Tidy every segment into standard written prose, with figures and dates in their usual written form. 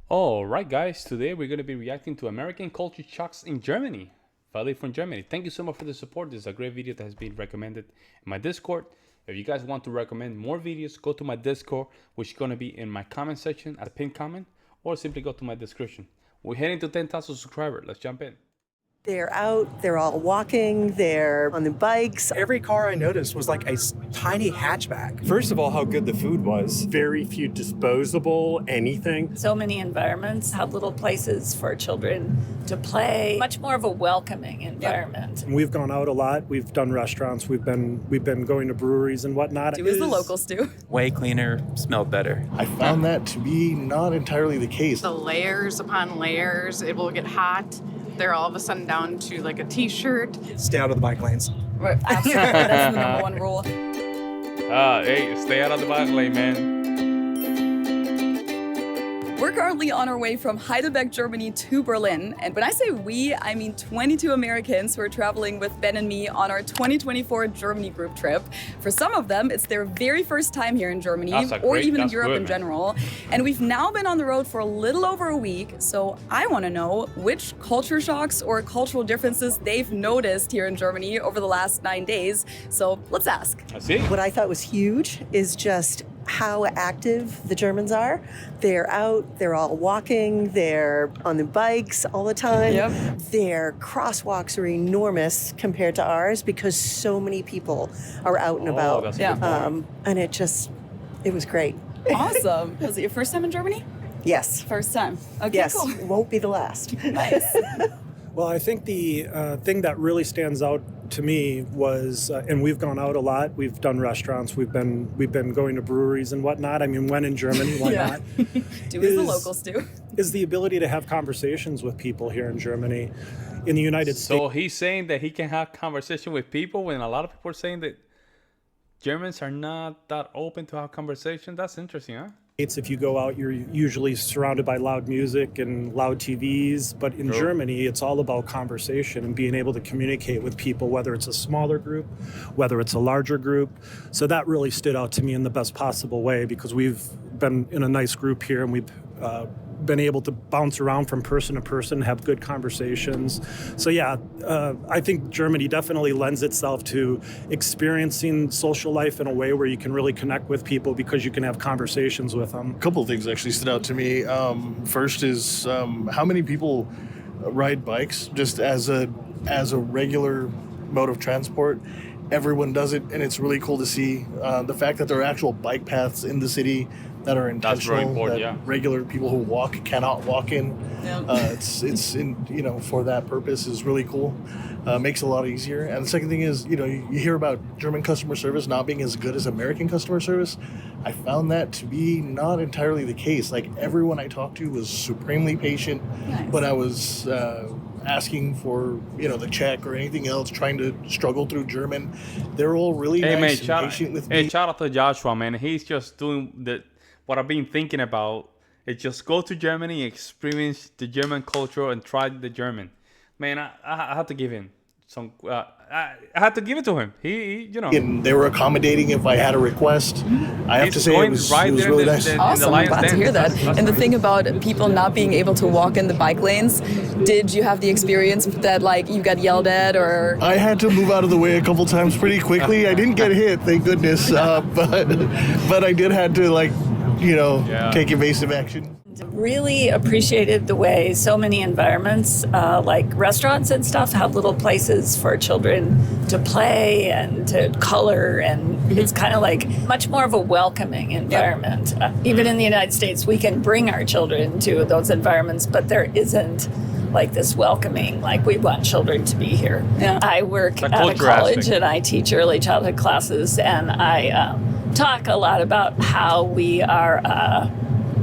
All right, guys, today we're going to be reacting to American culture shocks in Germany. Finally from Germany. Thank you so much for the support. This is a great video that has been recommended in my Discord. If you guys want to recommend more videos, go to my Discord, which is going to be in my comment section as a pinned comment, or simply go to my description. We're heading to 10,000 subscribers. Let's jump in. They're out, they're all walking, they're on the bikes. Every car I noticed was like a tiny hatchback. First of all, how good the food was. Very few disposable anything. So many environments have little places for children to play. Much more of a welcoming environment. And we've gone out a lot. We've done restaurants. We've been going to breweries and whatnot. Do as the locals do. Way cleaner, smelled better. I found that to be not entirely the case. The layers upon layers, it will get hot. They're all of a sudden down to like a t-shirt. Stay out of the bike lanes. Right, absolutely, that's the number one rule. Hey, stay out of the bike lane, man. We're currently on our way from Heidelberg, Germany to Berlin. And when I say we, I mean 22 Americans who are traveling with Ben and me on our 2024 Germany group trip. For some of them, it's their very first time here in Germany or even in Europe in general. And we've now been on the road for a little over a week. So I want to know which culture shocks or cultural differences they've noticed here in Germany over the last 9 days. So let's ask. I see. What I thought was huge is just how active the Germans are. They're out, they're all walking, they're on the bikes all the time. Yep. Their crosswalks are enormous compared to ours because so many people are out and about. That's a good point. And it was great. Awesome. Was it your first time in Germany? Yes. First time. Okay, Yes, cool. won't be the last. Nice. Well, I think the thing that really stands out to me was, and we've gone out a lot. We've done restaurants. We've been going to breweries and whatnot. I mean, when in Germany, why not? Do as the locals do. Is the ability to have conversations with people here in Germany. In the United States. So he's saying that he can have conversation with people when a lot of people are saying that Germans are not that open to have conversation. That's interesting, huh? If you go out, you're usually surrounded by loud music and loud TVs. But in Germany, it's all about conversation and being able to communicate with people, whether it's a smaller group, whether it's a larger group. So that really stood out to me in the best possible way because we've been in a nice group here and we've been able to bounce around from person to person, have good conversations. So yeah, I think Germany definitely lends itself to experiencing social life in a way where you can really connect with people because you can have conversations with them. A couple of things actually stood out to me. First is how many people ride bikes just as a regular mode of transport. Everyone does it, and it's really cool to see the fact that there are actual bike paths in the city that are intentional. That's very important, that regular people who walk cannot walk in. It's in for that purpose is really cool. Makes it a lot easier. And the second thing is you hear about German customer service not being as good as American customer service. I found that to be not entirely the case. Like everyone I talked to was supremely patient. Nice. When I was asking for the check or anything else, trying to struggle through German, they're all really nice and patient with me. Hey, shout out to Joshua, man. He's just doing what I've been thinking about is just go to Germany, experience the German culture, and try the German. Man, I had to give him some. I had to give it to him. He And they were accommodating if I had a request. I have to say it was really nice. Awesome, I'm glad to hear that. And the thing about people not being able to walk in the bike lanes, did you have the experience that like you got yelled at or? I had to move out of the way a couple times pretty quickly. I didn't get hit, thank goodness, but I did have to take evasive action. Really appreciated the way so many environments, like restaurants and stuff, have little places for children to play and to color, and it's kind of like much more of a welcoming environment. Even in the United States, we can bring our children to those environments, but there isn't like this welcoming, like we want children to be here. Yeah. I work at a college and I teach early childhood classes, and I talk a lot about how we are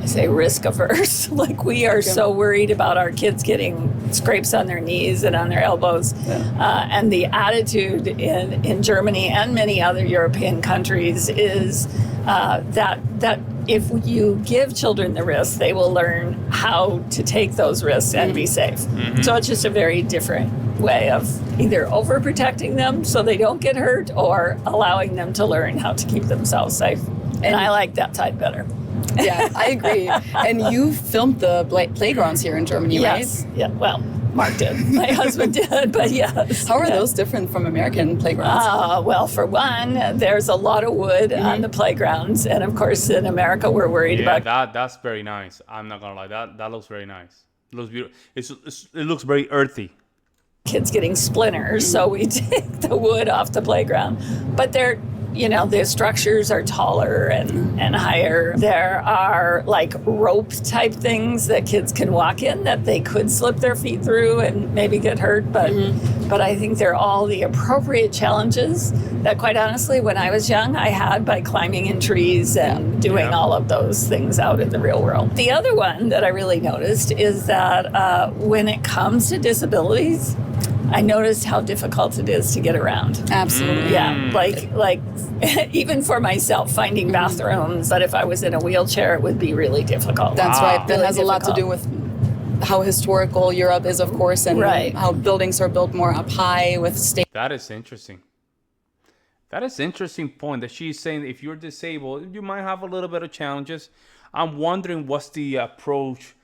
I say risk averse. Like we are so worried about our kids getting scrapes on their knees and on their elbows. And the attitude in Germany and many other European countries is that if you give children the risks, they will learn how to take those risks and be safe. So it's just a very different way of either overprotecting them so they don't get hurt or allowing them to learn how to keep themselves safe. And I like that side better. Yeah, I agree. And you filmed the playgrounds here in Germany, Yes. right? Yeah. Well, Mark did. My husband did, but yes. How are those different from American playgrounds? Well, for one, there's a lot of wood on the playgrounds, and of course, in America, we're worried about. That's very nice. I'm not gonna lie, that looks very nice. It looks beautiful. It looks very earthy. Kids getting splinters, so we take the wood off the playground. But they're, the structures are taller and higher. There are like rope type things that kids can walk in that they could slip their feet through and maybe get hurt. But I think they're all the appropriate challenges that, quite honestly, when I was young, I had by climbing in trees and doing all of those things out in the real world. The other one that I really noticed is that when it comes to disabilities, I noticed how difficult it is to get around. Absolutely. Yeah, like even for myself, finding bathrooms that if I was in a wheelchair, it would be really difficult. That's right. That Really has a lot to do difficult. with how historical Europe is, of course, and how buildings are built more up high with That is interesting. That is an interesting point that she's saying if you're disabled, you might have a little bit of challenges. I'm wondering what's the approach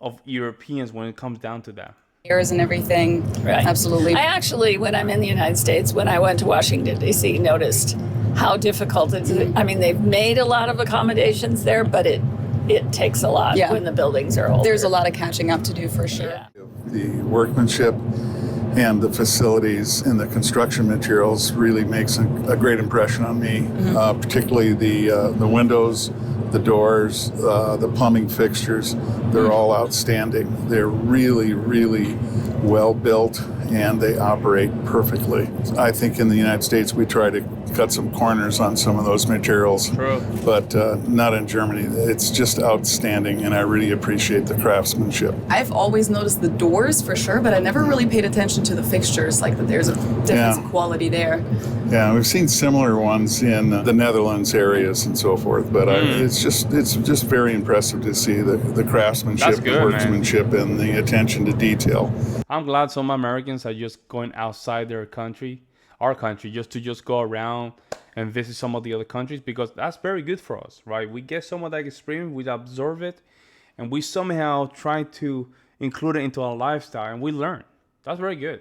of Europeans when it comes down to that. and everything. Right. Absolutely. I actually, when I'm in the United States, when I went to Washington, D.C., noticed how difficult it is. I mean, they've made a lot of accommodations there, but it takes a lot when the buildings are older. There's a lot of catching up to do for sure. Yeah. The workmanship and the facilities and the construction materials really makes a great impression on me, particularly the windows, the doors, the plumbing fixtures. They're all outstanding. They're really, really well built and they operate perfectly. I think in the United States we try to cut some corners on some of those materials, but not in Germany. It's just outstanding and I really appreciate the craftsmanship. I've always noticed the doors for sure, but I never really paid attention to the fixtures, like that there's a difference in quality there. Yeah, we've seen similar ones in the Netherlands areas and so forth, but it's just very impressive to see the craftsmanship, the workmanship, and the attention to detail. I'm glad some Americans are just going outside their country, our country, just to go around and visit some of the other countries, because that's very good for us, right? We get some of that experience, we absorb it, and we somehow try to include it into our lifestyle, and we learn. That's very good.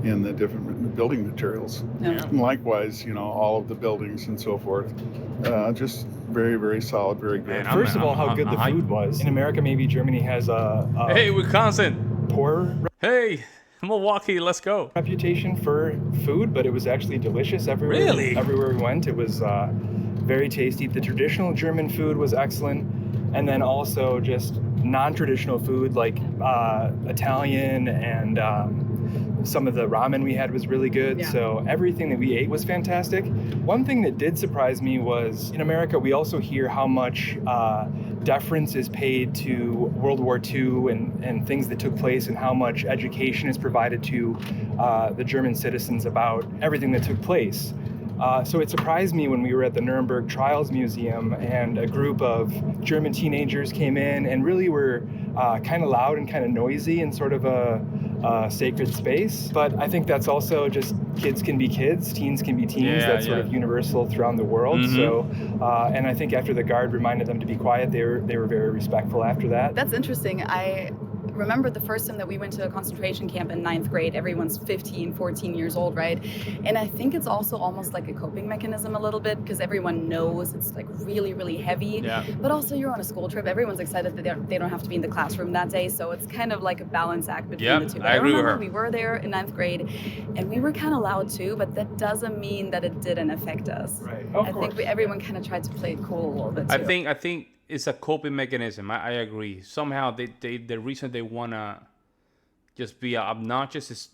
In the different building materials. Yeah. And likewise, all of the buildings and so forth. Just very, very solid, very good. Man, First of all, how good the food was. In America, maybe Germany has a hey, Wisconsin. Poor Hey, Milwaukee, let's go. reputation for food, but it was actually delicious everywhere. Really? Everywhere we went, it was very tasty. The traditional German food was excellent, and then also just non-traditional food like Italian and some of the ramen we had was really good. Yeah. So everything that we ate was fantastic. One thing that did surprise me was in America, we also hear how much deference is paid to World War II and things that took place, and how much education is provided to the German citizens about everything that took place. So it surprised me when we were at the Nuremberg Trials Museum and a group of German teenagers came in and really were kind of loud and kind of noisy in sort of a sacred space. But I think that's also just kids can be kids, teens can be teens. That's sort of universal throughout the world. So, and I think after the guard reminded them to be quiet, they were very respectful after that. That's interesting. I remember the first time that we went to a concentration camp in 9th grade. Everyone's 15, 14 years old, right? And I think it's also almost like a coping mechanism a little bit, because everyone knows it's like really, really heavy. Yeah. But also you're on a school trip. Everyone's excited that they don't have to be in the classroom that day. So it's kind of like a balance act between the two. But I agree with remember her. we were there in 9th grade and we were kind of loud too, but that doesn't mean that it didn't affect us. Right. I think everyone kind of tried to play it cool a little bit too. I think it's a coping mechanism. I agree. Somehow the reason they wanna just be obnoxious is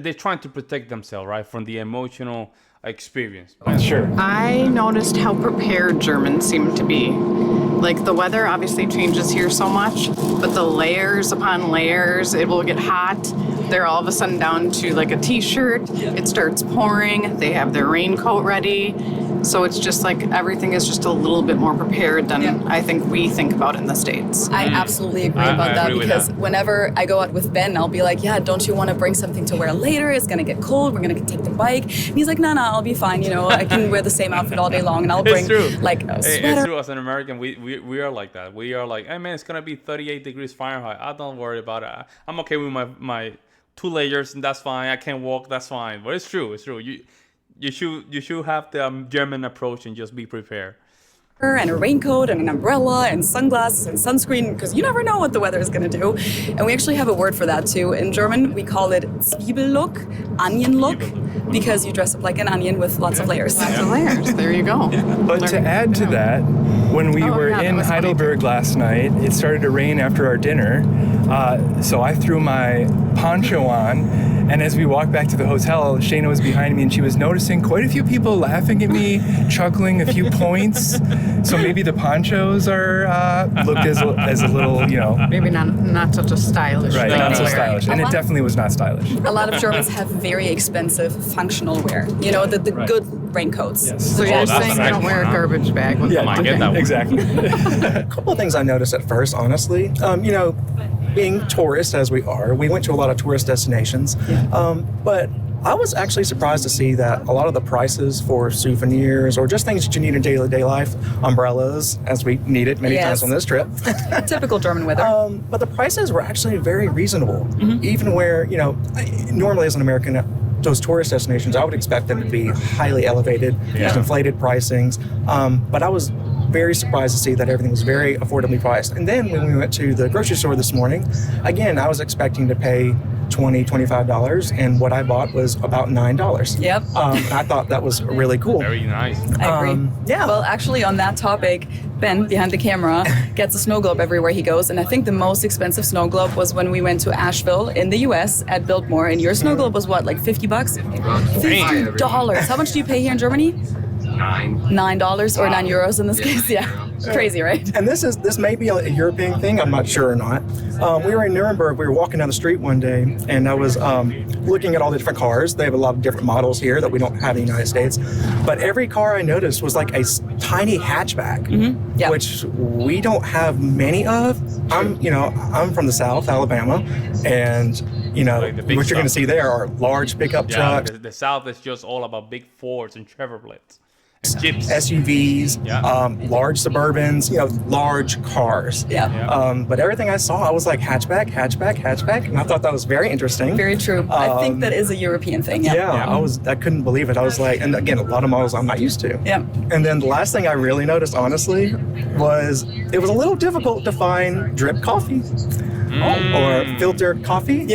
they're trying to protect themselves, right, from the emotional experience. Sure. I noticed how prepared Germans seem to be. Like the weather obviously changes here so much, but the layers upon layers, it will get hot. They're all of a sudden down to like a t-shirt. It starts pouring. They have their raincoat ready. So it's just like everything is just a little bit more prepared than I think we think about in the States. I absolutely agree about that, because whenever I go out with Ben, I'll be like, yeah, don't you want to bring something to wear later? It's going to get cold. We're going to take the bike. And he's like, no, I'll be fine. You know, I can wear the same outfit all day long, and I'll bring like a sweater. It's true. As an American, we are like that. We are like, hey man, it's going to be 38 degrees Fahrenheit. I don't worry about it. I'm okay with my 2 layers, and that's fine. I can walk. That's fine. But it's true. It's true. You should have the German approach and just be prepared. And a raincoat and an umbrella and sunglasses and sunscreen, because you never know what the weather is going to do. And we actually have a word for that too. In German, we call it Zwiebellook, onion look, because you dress up like an onion with lots of layers. Lots of layers. There you go. But to add to that, when we were in Heidelberg last night, it started to rain after our dinner. So I threw my poncho on. And as we walked back to the hotel, Shayna was behind me and she was noticing quite a few people laughing at me, chuckling a few points. So maybe the ponchos are looked as a little, you know. Maybe not such a stylish. Right, not so stylish. And it definitely was not stylish. A lot of Germans have very expensive functional wear. You know, the good raincoats. Yes. So you're saying you don't wear a garbage bag when I get that one. Exactly. A couple of things I noticed at first, honestly. You know, being tourists as we are, we went to a lot of tourist destinations. But I was actually surprised to see that a lot of the prices for souvenirs or just things that you need in daily life, umbrellas, as we needed many times on this trip. Typical German weather. But the prices were actually very reasonable. Even where, you know, normally as an American, those tourist destinations, I would expect them to be highly elevated, just inflated pricings. But I was very surprised to see that everything was very affordably priced. And then when we went to the grocery store this morning, again, I was expecting to pay $20, $25, and what I bought was about $9. Yep. I thought that was really cool. Very nice. I agree. Yeah. Well, actually, on that topic, Ben, behind the camera, gets a snow globe everywhere he goes. And I think the most expensive snow globe was when we went to Asheville in the US at Biltmore. And your snow globe was what, like $50? $50. How much do you pay here in Germany? $9 or €9 in this case. Yeah. Crazy, right? And this may be a European thing, I'm not sure or not. We were in Nuremberg, we were walking down the street one day, and I was looking at all the different cars. They have a lot of different models here that we don't have in the United States. But every car I noticed was like a tiny hatchback, which we don't have many of. I'm from the South, Alabama, and you know, what you're going to see there are large pickup trucks. The South is just all about big Fords and Chevrolets. Jeeps. SUVs, large Suburbans, you know, large cars. But everything I saw, I was like hatchback, and I thought that was very interesting. Very true. I think that is a European thing. I couldn't believe it. I was like, and again, a lot of models I'm not used to. And then the last thing I really noticed, honestly, was it was a little difficult to find drip coffee. Or filtered coffee.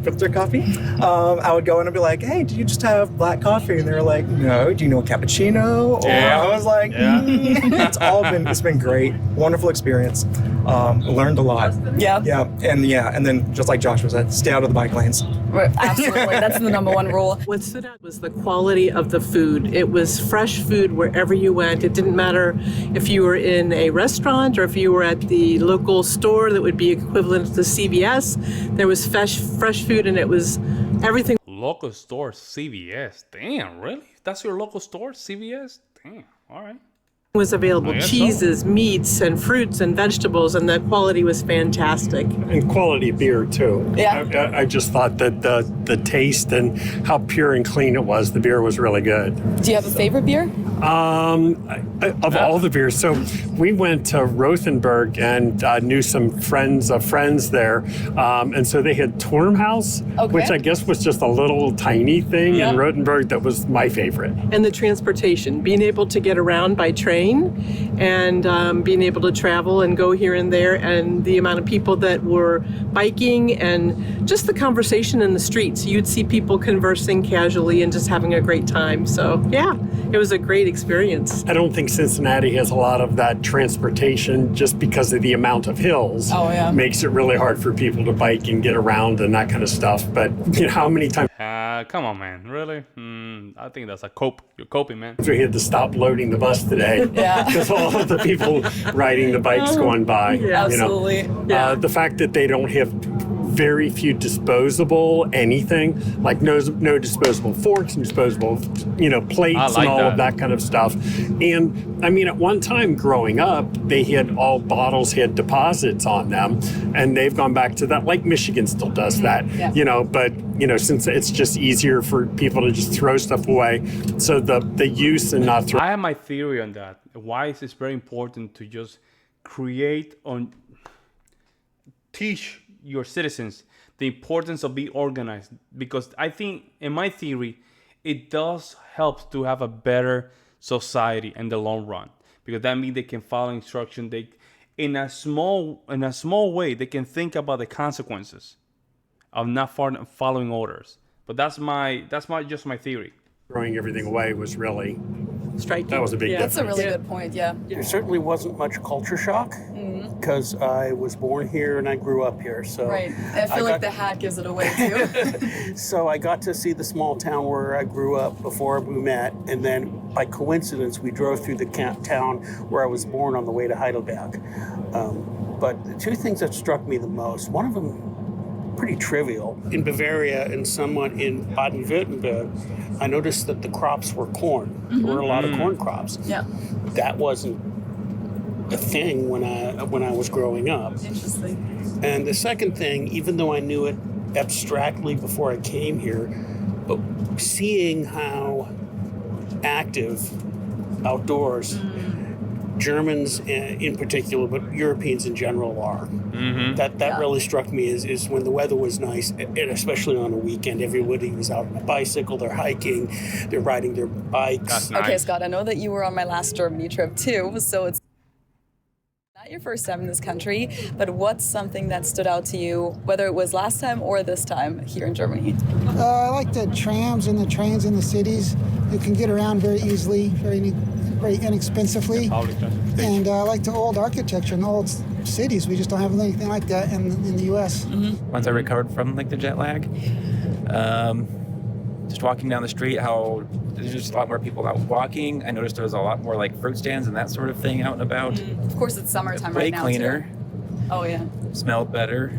Filtered coffee. I would go in and be like, hey, do you just have black coffee? And they were like, no. Do you know a cappuccino? Or I was like, it's been great. Wonderful experience. Learned a lot. And then just like Joshua said, stay out of the bike lanes. Absolutely. That's the number one rule. What stood out was the quality of the food. It was fresh food wherever you went. It didn't matter if you were in a restaurant or if you were at the local store that would be equivalent to CVS. There was fresh food, and it was everything. Local store, CVS. Damn, really? That's your local store, CVS? Damn, all right. Was available, cheeses, meats, and fruits and vegetables, and the quality was fantastic. And quality beer too. I just thought that the taste and how pure and clean it was, the beer was really good. Do you have a favorite beer? Of all the beers. So we went to Rothenburg and knew some friends of friends there. And so they had Turmhaus, which I guess was just a little tiny thing in Rothenburg that was my favorite. And the transportation, being able to get around by train and being able to travel and go here and there, and the amount of people that were biking and just the conversation in the streets. You'd see people conversing casually and just having a great time. So yeah, it was a great experience. I don't think Cincinnati has a lot of that transportation just because of the amount of hills. Makes it really hard for people to bike and get around and that kind of stuff. But you know, how many times? Come on, man. Really? I think that's a cope. You're coping, man. We had to stop loading the bus today because all of the people riding the bikes going by. Absolutely. The fact that they don't have very few disposable anything, like no disposable forks and disposable, plates and all of that kind of stuff. And I mean, at one time growing up, they had all bottles had deposits on them, and they've gone back to that. Like Michigan still does that, but since it's just easier for people to just throw stuff away, so the use and not throw. I have my theory on that. Why is it very important to just teach your citizens the importance of being organized? Because I think, in my theory, it does help to have a better society in the long run, because that means they can follow instruction. They, in a small way, they can think about the consequences of not following orders. But that's just my theory. Throwing everything away was really striking. That was a big difference. That's a really good point, yeah. There certainly wasn't much culture shock because I was born here and I grew up here. So right. I feel like the hat gives it away too. So I got to see the small town where I grew up before we met, and then by coincidence we drove through the town where I was born on the way to Heidelberg. But the two things that struck me the most, one of them pretty trivial. In Bavaria and somewhat in Baden-Württemberg, I noticed that the crops were corn. There were a lot of corn crops. Yeah. That wasn't a thing when I was growing up. Interesting. And the second thing, even though I knew it abstractly before I came here, but seeing how active outdoors Germans in particular, but Europeans in general are. That really struck me is when the weather was nice, and especially on a weekend, everybody was out on a bicycle, they're hiking, they're riding their bikes. That's nice. Okay, Scott, I know that you were on my last Germany trip too, so it's not your first time in this country, but what's something that stood out to you, whether it was last time or this time here in Germany? I like the trams and the trains in the cities. You can get around very easily, very inexpensively. And I like the old architecture and the old cities. We just don't have anything like that in the U.S. Once I recovered from the jet lag, just walking down the street, how there's just a lot more people out walking. I noticed there was a lot more fruit stands and that sort of thing out and about. Of course, it's summertime Way right now. cleaner. Too. Oh yeah. Smelled better.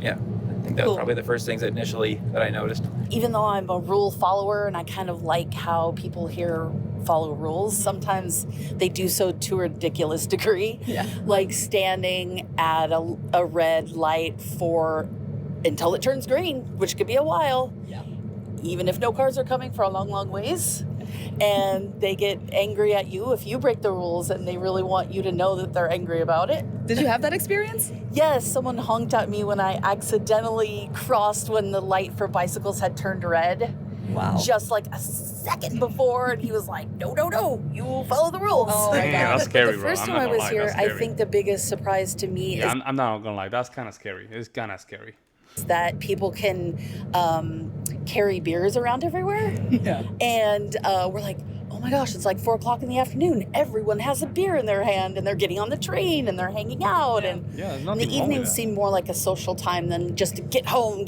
Yeah. I think that was probably the first things that I noticed. Even though I'm a rule follower and I kind of like how people here follow rules, sometimes they do so to a ridiculous degree. Yeah. Like standing at a red light until it turns green, which could be a while. Yeah. Even if no cars are coming for a long, long ways. And they get angry at you if you break the rules, and they really want you to know that they're angry about it. Did you have that experience? Yes, someone honked at me when I accidentally crossed when the light for bicycles had turned red. Wow. Just like a second before, and he was like, no, you will follow the rules. Oh my God. That's scary, The bro. first I'm time not I gonna was lie, here, that's I scary. think the biggest surprise to me is I'm not gonna lie. That's kind of scary. It's kind of scary. that people can carry beers around everywhere. Yeah. And we're like, oh my gosh, it's like 4 o'clock in the afternoon. Everyone has a beer in their hand, and they're getting on the train, and they're hanging out. Yeah, And there's the nothing wrong with evenings that. seem more like a social time than just to get home.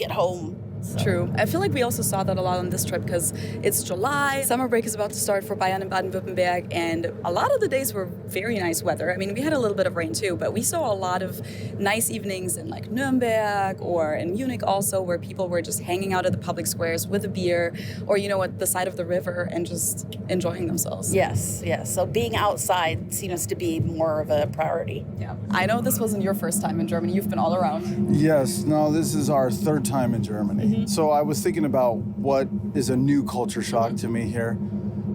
So. True. I feel like we also saw that a lot on this trip because it's July. Summer break is about to start for Bayern and Baden-Württemberg, and a lot of the days were very nice weather. I mean, we had a little bit of rain too, but we saw a lot of nice evenings in Nuremberg or in Munich also, where people were just hanging out at the public squares with a beer or, at the side of the river and just enjoying themselves. Yes. So being outside seems to be more of a priority. Yeah. I know this wasn't your first time in Germany. You've been all around. Yes. No, this is our third time in Germany. So I was thinking about what is a new culture shock to me here.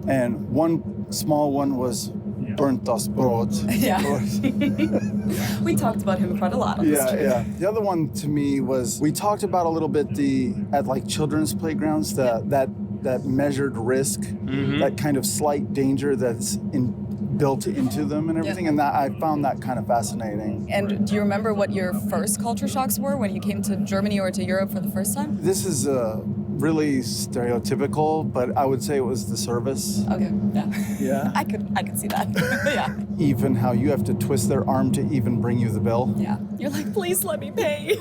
And one small one was burnt das Brot. Yeah. We talked about him quite a lot on this trip. Yeah. The other one to me was, we talked about a little bit at children's playgrounds, that measured risk, that kind of slight danger that's built into them and everything, and that I found that kind of fascinating. And do you remember what your first culture shocks were when you came to Germany or to Europe for the first time? This is really stereotypical, but I would say it was the service. Okay, yeah. Yeah. I could see that. Yeah. Even how you have to twist their arm to even bring you the bill. Yeah. You're like, please let me pay.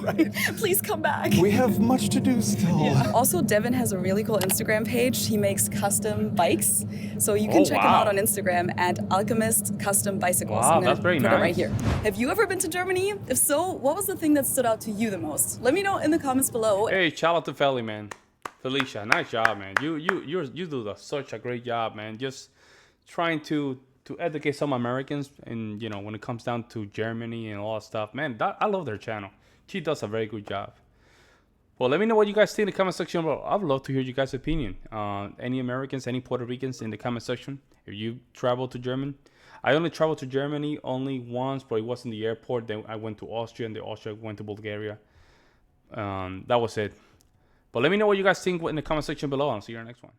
Please come back. We have much to do still. Yeah. Also, Devin has a really cool Instagram page. He makes custom bikes. So you can check him out on Instagram at Alchemist Custom Bicycles. Wow, I'm gonna that's very put it right nice. here. Have you ever been to Germany? If so, what was the thing that stood out to you the most? Let me know in the comments below. Hey, shout out to Feli, man. Felicia, nice job, man. You do such a great job, man. Just trying to educate some Americans, and you know, when it comes down to Germany and all that stuff, man. I love their channel. She does a very good job. Well, let me know what you guys think in the comment section below. I'd love to hear you guys' opinion. Any Americans, any Puerto Ricans in the comment section. If you travel to Germany, I only traveled to Germany only once, but it was in the airport. Then I went to Austria, and the Austria went to Bulgaria. That was it. But let me know what you guys think in the comment section below. I'll see you in the next one.